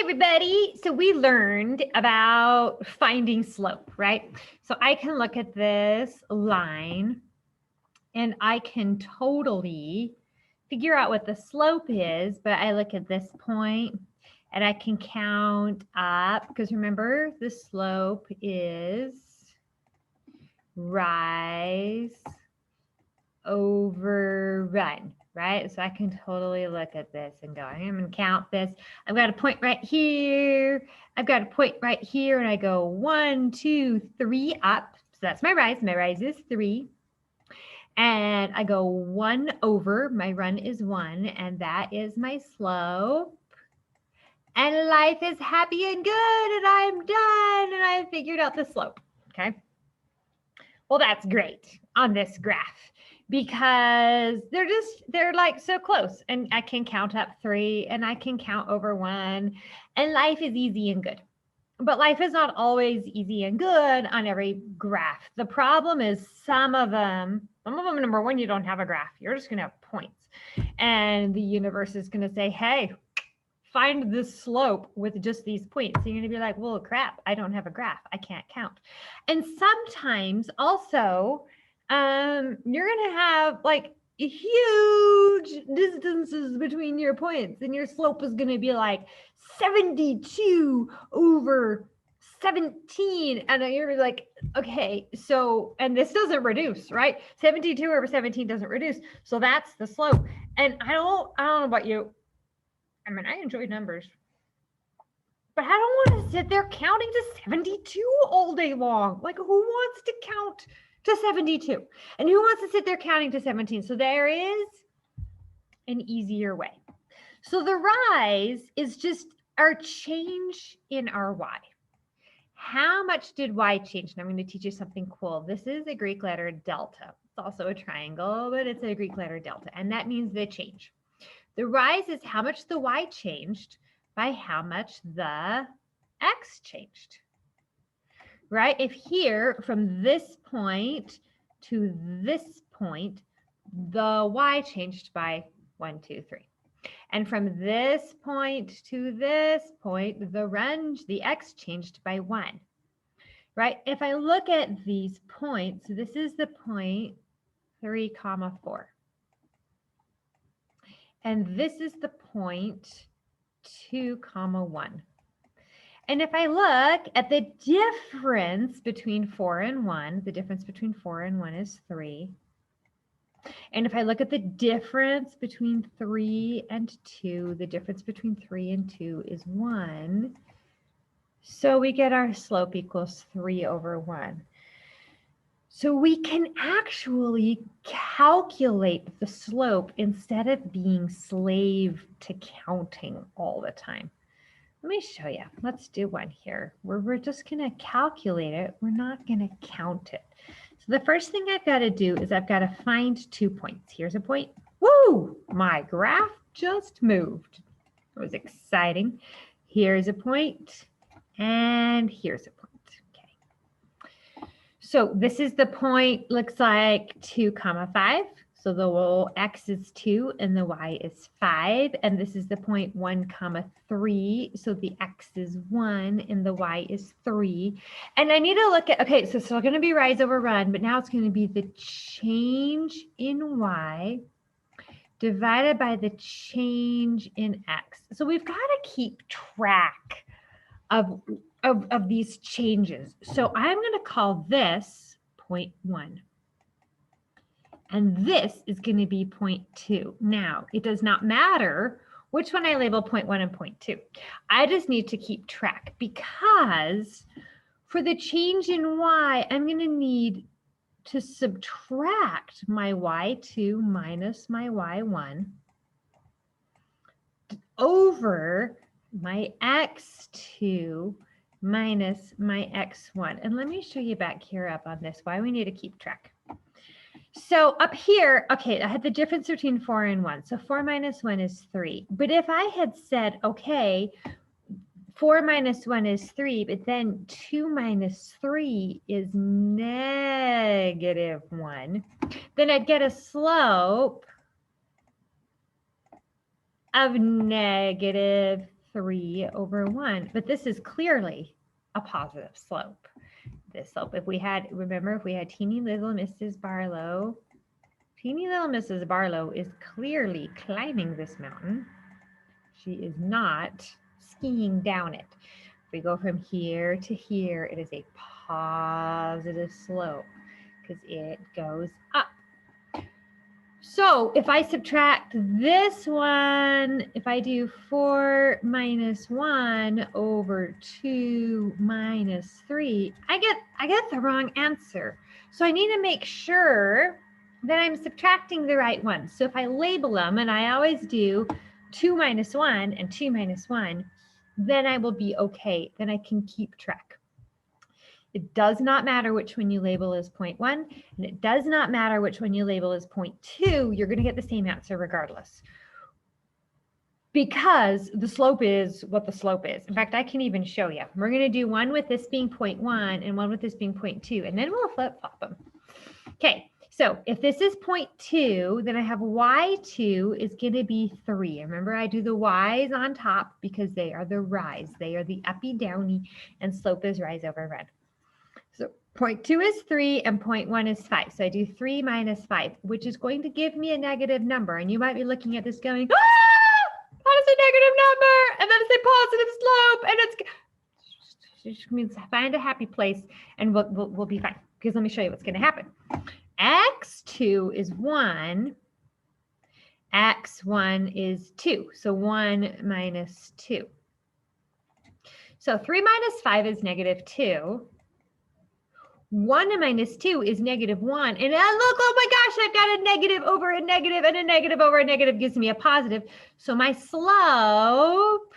everybody. So we learned about finding slope, right? So I can look at this line and I can totally figure out what the slope is, but I look at this point and I can count up because remember the slope is rise over run, right? So I can totally look at this and go, I'm going to count this. I've got a point right here. I've got a point right here. And I go 1, 2, 3 up. So that's my rise. My rise is 3. And I go 1 over. My run is 1. And that is my slope. And life is happy and good. And I'm done. And I've figured out the slope. Okay. Well, that's great on this graph because they're like so close and I can count up 3 and I can count over 1 and life is easy and good. But life is not always easy and good on every graph. The problem is some of them, number one, you don't have a graph. You're just going to have points. And the universe is going to say, hey, find the slope with just these points. So you're going to be like, well, crap, I don't have a graph. I can't count. And sometimes also, you're going to have like huge distances between your points and your slope is going to be like 72 over 17. And you're like, okay, so, and this doesn't reduce, right? 72 over 17 doesn't reduce. So that's the slope. And I don't know about you. I mean, I enjoy numbers, but I don't want to sit there counting to 72 all day long. Like, who wants to count to 72? And who wants to sit there counting to 17? So there is an easier way. So the rise is just our change in our y. How much did y change? And I'm going to teach you something cool. This is a Greek letter delta. It's also a triangle, but it's a Greek letter delta. And that means the change. The rise is how much the y changed by how much the x changed, right? If here from this point to this point, the y changed by 1, 2, 3. And from this point to this point, the x changed by 1, right? If I look at these points, this is the point 3, 4. And this is the point 2, 1. And if I look at the difference between 4 and 1, the difference between 4 and 1 is 3. And if I look at the difference between 3 and 2, the difference between 3 and 2 is 1. So we get our slope equals 3 over 1. So we can actually calculate the slope instead of being slave to counting all the time. Let me show you. Let's do one here where we're just going to calculate it. We're not going to count it. So the first thing I've got to do is I've got to find 2 points. Here's a point. Woo! My graph just moved. It was exciting. Here's a point, and here's a point. So this is the point, looks like 2, 5. So the little x is 2 and the y is 5. And this is the point 1, 3. So the x is 1 and the y is 3. And I need to look at, okay, so it's still going to be rise over run, but now it's going to be the change in y divided by the change in x. So we've got to keep track of these changes. So I'm going to call this point 1. And this is going to be point 2. Now, it does not matter which one I label point 1 and point 2. I just need to keep track because for the change in y, I'm going to need to subtract my y2 minus my y1 over my x2 minus my x1. And let me show you back here up on this, why we need to keep track. So up here, okay, I had the difference between 4 and 1. So 4 minus 1 is 3. But if I had said, okay, 4 minus 1 is 3, but then 2 minus 3 is negative 1, then I'd get a slope of negative 3 over 1. But this is clearly a positive slope. This slope, if we had, remember, if we had teeny little Mrs. Barlow, teeny little Mrs. Barlow is clearly climbing this mountain. She is not skiing down it. If we go from here to here, it is a positive slope because it goes up. So if I subtract this one, if I do 4 minus 1 over 2 minus 3, I get the wrong answer. So I need to make sure that I'm subtracting the right ones. So if I label them, and I always do 2 minus 1 and 2 minus 1, then I will be okay. Then I can keep track. It does not matter which one you label as 0.1, and it does not matter which one you label as 0.2. You're going to get the same answer regardless, because the slope is what the slope is. In fact, I can even show you. We're going to do one with this being 0.1 and one with this being 0.2, and then we'll flip-flop them. Okay, so if this is 0.2, then I have y2 is going to be 3. Remember, I do the y's on top because they are the rise. They are the uppy, downy, and slope is rise over run. So 0.2 is 3 and 0.1 is 5. So I do 3 minus 5, which is going to give me a negative number. And you might be looking at this going, ah, that is a negative number. And that is a positive slope. And it just means find a happy place and we'll be fine. Because let me show you what's going to happen. X2 is 1. X1 is 2. So 1 minus 2. So 3 minus 5 is negative 2. 1 minus 2 is negative 1. And look, oh my gosh, I've got a negative over a negative, and a negative over a negative gives me a positive. So my slope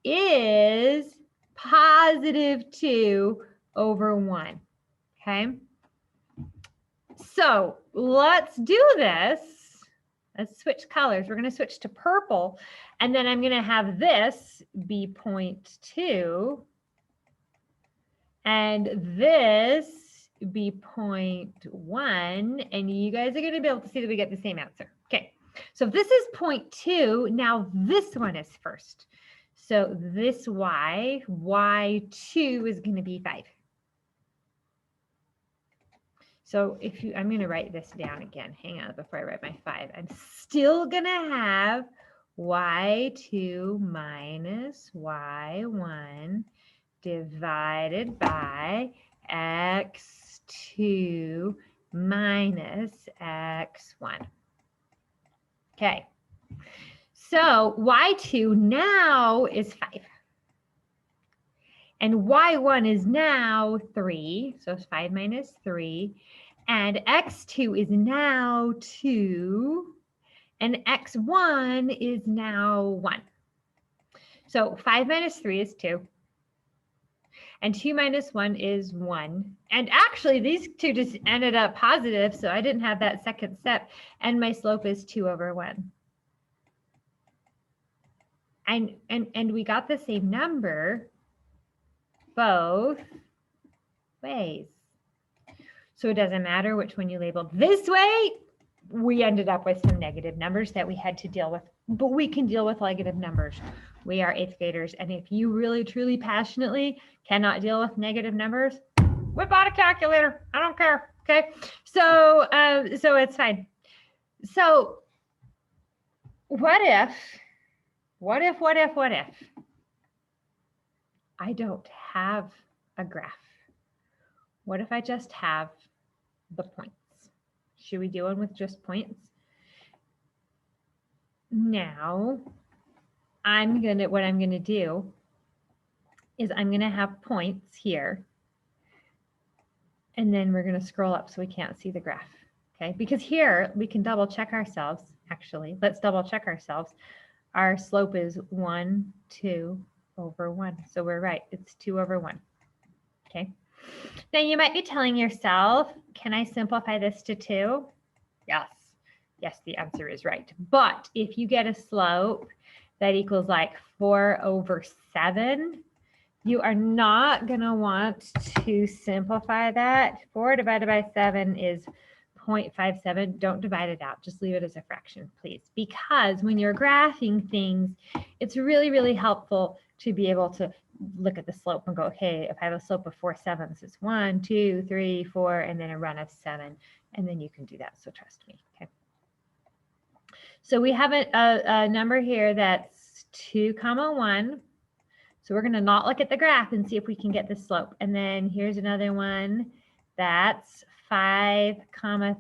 is positive 2 over 1. Okay. So let's do this. Let's switch colors. We're going to switch to purple. And then I'm going to have this be 0.2. And this be 0.1, and you guys are going to be able to see that we get the same answer. Okay, so if this is 0.2, now this one is first. So this y2 is going to be 5. So if you, I'm going to write this down again. Hang on before I write my 5. I'm still going to have y2 minus y1 divided by x2 minus x1. Okay, so y2 now is 5. And y1 is now 3, so it's 5 minus 3. And x2 is now 2. And x1 is now 1. So 5 minus 3 is 2. And 2 minus 1 is 1. And actually, these two just ended up positive, so I didn't have that second step. And my slope is 2 over 1. And we got the same number both ways. So it doesn't matter which one you labeled this way. We ended up with some negative numbers that we had to deal with, but we can deal with negative numbers. We are 8th graders, and if you really, truly, passionately cannot deal with negative numbers, whip out a calculator. I don't care. Okay, so so it's fine. So what if I don't have a graph? What if I just have the points? Should we do one with just points? Now, what I'm gonna do is I'm gonna have points here, and then we're gonna scroll up so we can't see the graph, okay? Because here we can double check ourselves, actually. Let's double check ourselves. Our slope is 1, 2 over 1. So we're right, it's 2 over 1, okay? Now you might be telling yourself, can I simplify this to 2? Yes, yes, the answer is right. But if you get a slope that equals like 4 over 7, you are not gonna want to simplify that. 4 divided by 7 is 0.57, don't divide it out. Just leave it as a fraction, please. Because when you're graphing things, it's really, really helpful to be able to look at the slope and go, okay, if I have a slope of 4/7, it's 1, 2, 3, 4, and then a run of 7. And then you can do that, so trust me, okay? So we have a number here that's 2, 1. So we're gonna not look at the graph and see if we can get the slope. And then here's another one that's 5,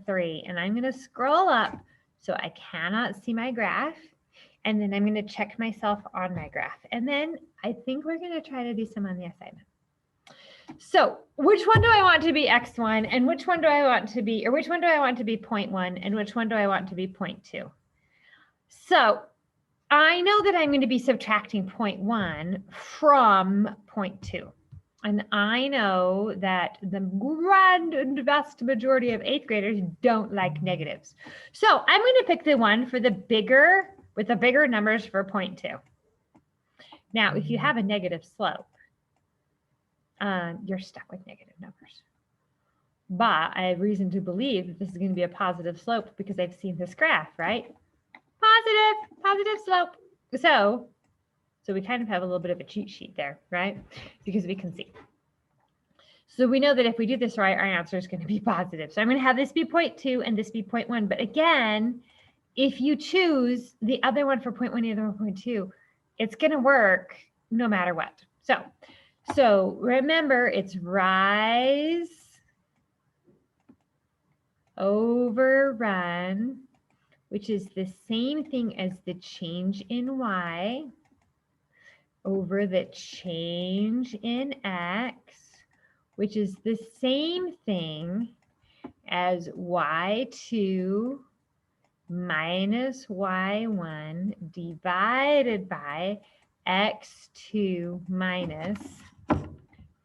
3. And I'm gonna scroll up so I cannot see my graph. And then I'm gonna check myself on my graph. And then I think we're gonna try to do some on the assignment. So which one do I want to be x1 and which one do I want to be, or which one do I want to be 0.1 and which one do I want to be 0.2? So I know that I'm going to be subtracting 0.1 from 0.2. And I know that the grand and vast majority of 8th graders don't like negatives. So I'm going to pick the one for the bigger, with the bigger numbers for 0.2. Now, if you have a negative slope, you're stuck with negative numbers. But I have reason to believe that this is going to be a positive slope because I've seen this graph, right? Positive slope. So we kind of have a little bit of a cheat sheet there, right? Because we can see. So we know that if we do this right, our answer is going to be positive. So I'm going to have this be 0.2 and this be 0.1. But again, if you choose the other one for 0.1, the other one for 0.2, it's going to work no matter what. So remember, it's rise over run, which is the same thing as the change in y over the change in x, which is the same thing as y2 minus y1 divided by x2 minus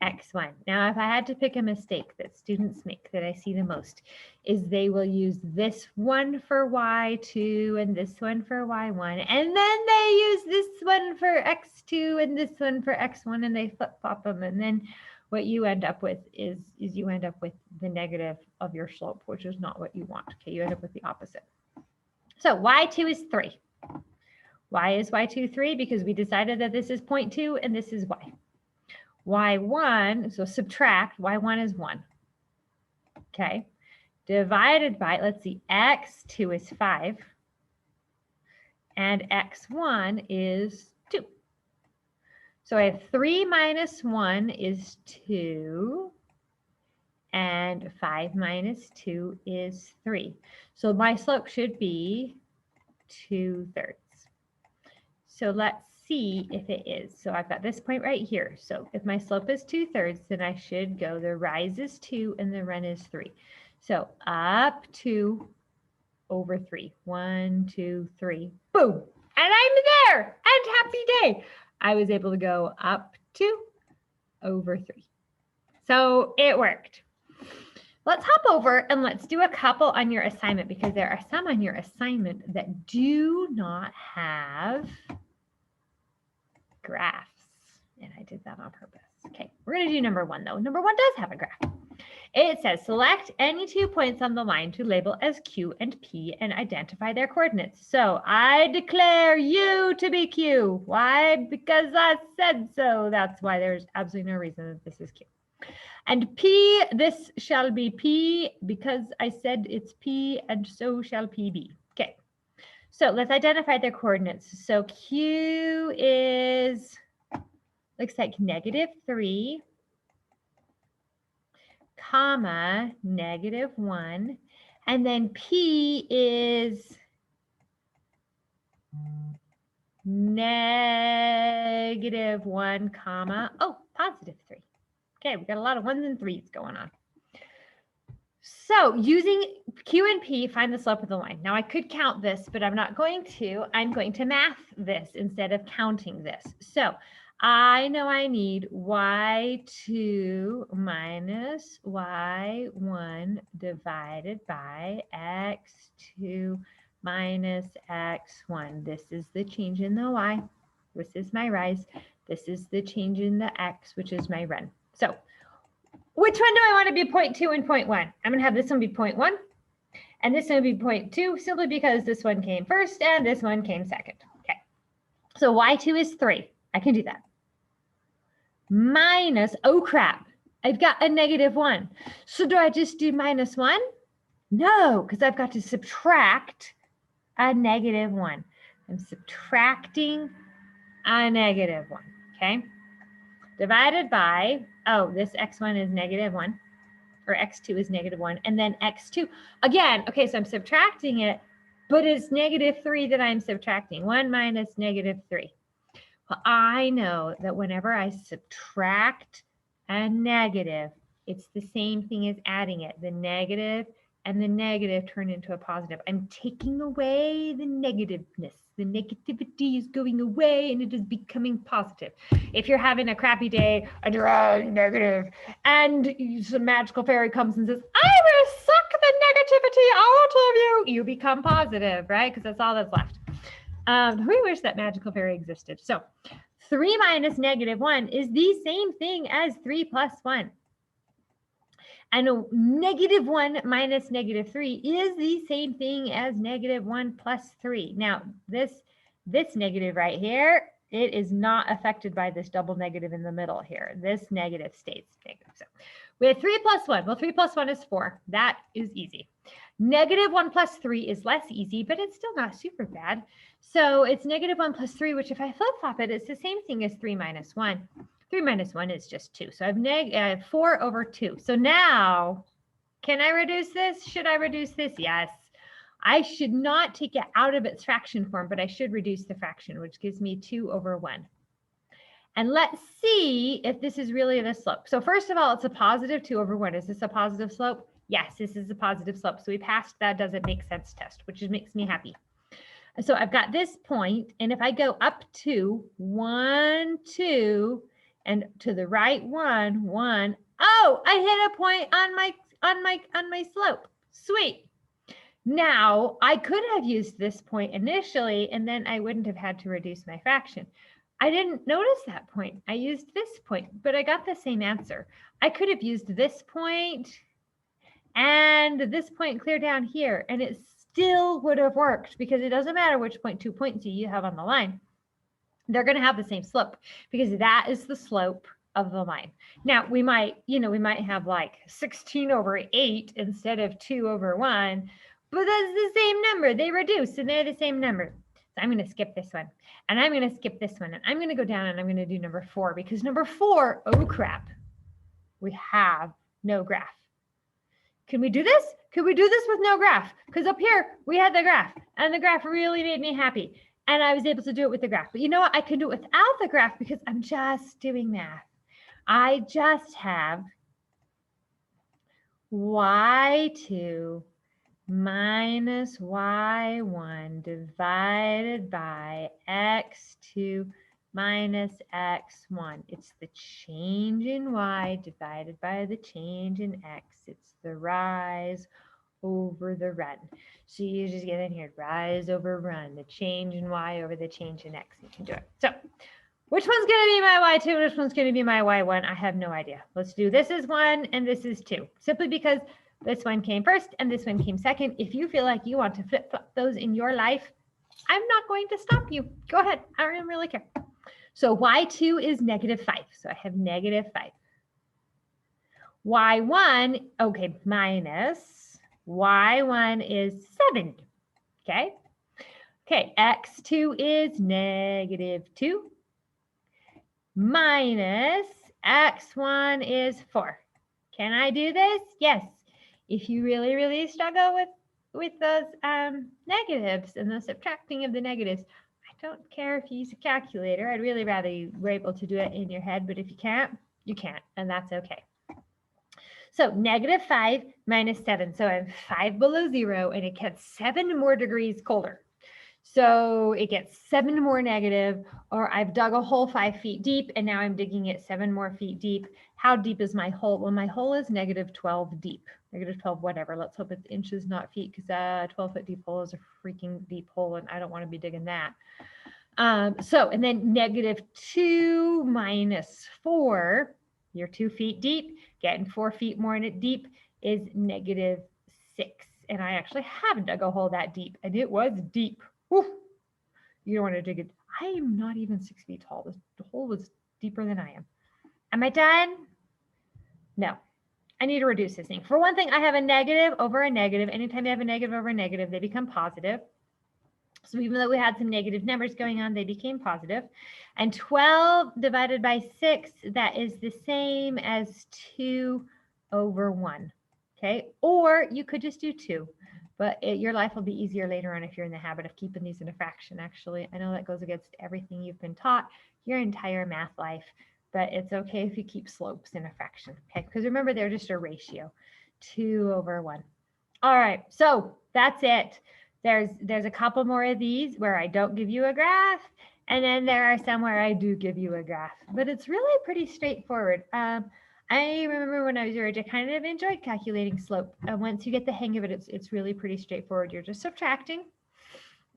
x1. Now, if I had to pick a mistake that students make that I see the most, is they will use this one for y2 and this one for y1, and then they use this one for x2 and this one for x1, and they flip-flop them, and then what you end up with is you end up with the negative of your slope, which is not what you want. Okay, you end up with the opposite. So y2 is 3. Why is y2 3? Because we decided that this is 0.2 and this is y. y1, so subtract, y1 is 1. Okay, divided by, let's see, x2 is 5, and x1 is 2. So I have 3 minus 1 is 2, and 5 minus 2 is 3. So my slope should be 2/3. So let's see if it is. So I've got this point right here. So if my slope is 2/3, then I should go, the rise is 2 and the run is 3. So up 2 over 3. 1, 2, 3, boom. And I'm there, and happy day. I was able to go up 2 over 3. So it worked. Let's hop over and let's do a couple on your assignment, because there are some on your assignment that do not have graphs. And I did that on purpose. Okay, we're going to do number 1 though. Number 1 does have a graph. It says select any 2 points on the line to label as Q and P and identify their coordinates. So I declare you to be Q. Why? Because I said so. That's why there's absolutely no reason that this is Q. And P, this shall be P because I said it's P, and so shall P be. Okay, so let's identify their coordinates. So Q is, looks like -3, comma, -1. And then P is -1, comma, oh, +3. Okay, we've got a lot of 1s and 3s going on. So using Q and P, find the slope of the line. Now I could count this, but I'm not going to. I'm going to math this instead of counting this. So I know I need y2 minus y1 divided by x2 minus x1. This is the change in the y. This is my rise. This is the change in the x, which is my run. So which one do I want to be 0.2 and 0.1? I'm going to have this one be 0.1, And this one would be 0.2 simply because this one came first and this one came second. Okay. So y2 is 3. I can do that. Minus, oh crap, I've got a -1. So do I just do -1? No, because I've got to subtract a -1. I'm subtracting a -1, okay? Divided by, oh, this x1 is -1, or x2 is -1, and then x2. Again, okay, so I'm subtracting it, but it's -3 that I'm subtracting. 1 minus -3. Well, I know that whenever I subtract a negative, it's the same thing as adding it. The negative and the negative turn into a positive. I'm taking away the negativeness. The negativity is going away and it is becoming positive. If you're having a crappy day and you're negative and some magical fairy comes and says, I will suck the negativity out of you, you become positive, right? Because that's all that's left. We wish that magical fairy existed. So 3 minus -1 is the same thing as 3 plus 1. And -1 minus -3 is the same thing as -1 plus 3. Now, this negative right here, it is not affected by this double negative in the middle here. This negative stays negative. So we have 3 plus 1. Well, 3 plus 1 is 4. That is easy. -1 plus 3 is less easy, but it's still not super bad. So it's -1 plus 3, which if I flip-flop it, it's the same thing as 3 minus 1. 3 minus 1 is just 2. So I have 4 over 2. So now, can I reduce this? Should I reduce this? Yes. I should not take it out of its fraction form, but I should reduce the fraction, which gives me 2 over 1. And let's see if this is really the slope. So first of all, it's a positive 2 over 1. Is this a positive slope? Yes, this is a positive slope. So we passed that doesn't make sense test, which makes me happy. So I've got this point, and if I go up 2, 1, 2, and to the right 1, 1, oh, I hit a point on my slope. Sweet. Now I could have used this point initially, and then I wouldn't have had to reduce my fraction. I didn't notice that point. I used this point, but I got the same answer. I could have used this point and this point clear down here, and it still would have worked because it doesn't matter which point 2 points you have on the line. They're going to have the same slope because that is the slope of the line. Now we might have like 16 over 8 instead of 2 over 1, but that's the same number. They reduce and they're the same number. So I'm going to skip this one and I'm going to skip this one and I'm going to go down and I'm going to do number 4 because number 4, oh crap, we have no graph. Can we do this? Could we do this with no graph? Because up here we had the graph and the graph really made me happy. And I was able to do it with the graph. But you know what? I can do it without the graph because I'm just doing math. I just have y2 minus y1 divided by x2 minus x1. It's the change in y divided by the change in x. It's the rise over the run. So you just get in here, rise over run, the change in y over the change in x. You can do it. So which one's going to be my y2? Which one's going to be my y1? I have no idea. Let's do this is 1 and this is 2, simply because this one came first and this one came second. If you feel like you want to flip-flop those in your life, I'm not going to stop you. Go ahead. I don't really care. So y2 is -5. So I have -5. y1, okay, minus y1 is 7. Okay. Okay, x2 is -2 minus x1 is 4. Can I do this? Yes. If you really, really struggle with those negatives and the subtracting of the negatives, I don't care if you use a calculator. I'd really rather you were able to do it in your head, but if you can't, you can't, and that's okay. So -5 minus 7. So I'm 5 below 0, and it gets 7 more degrees colder. So it gets 7 more negative, or I've dug a hole 5 feet deep, and now I'm digging it 7 more feet deep. How deep is my hole? Well, my hole is -12 deep. -12, whatever. Let's hope it's inches, not feet, because a 12-foot deep hole is a freaking deep hole, and I don't want to be digging that. And then -2 minus 4, you're 2 feet deep, getting 4 feet more in it deep, is -6. and I actually have dug a hole that deep, and it was deep. Whew. You don't want to dig it. I am not even 6 feet tall. The hole was deeper than I am. Am I done? No. I need to reduce this thing. For one thing, I have a negative over a negative. Anytime you have a negative over a negative, they become positive. So even though we had some negative numbers going on, they became positive. And 12 divided by 6, that is the same as 2 over 1. Okay, or you could just do 2. But your life will be easier later on if you're in the habit of keeping these in a fraction, actually. I know that goes against everything you've been taught your entire math life, but it's okay if you keep slopes in a fraction, okay? Because remember, they're just a ratio, 2 over 1. All right, so that's it. There's a couple more of these where I don't give you a graph, and then there are some where I do give you a graph, but it's really pretty straightforward. I remember when I was your age, I kind of enjoyed calculating slope. Once you get the hang of it, it's really pretty straightforward. You're just subtracting.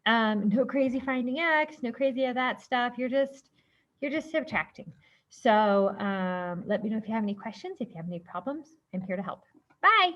No crazy finding x, no crazy of that stuff. You're just subtracting. So let me know if you have any questions, if you have any problems. I'm here to help. Bye.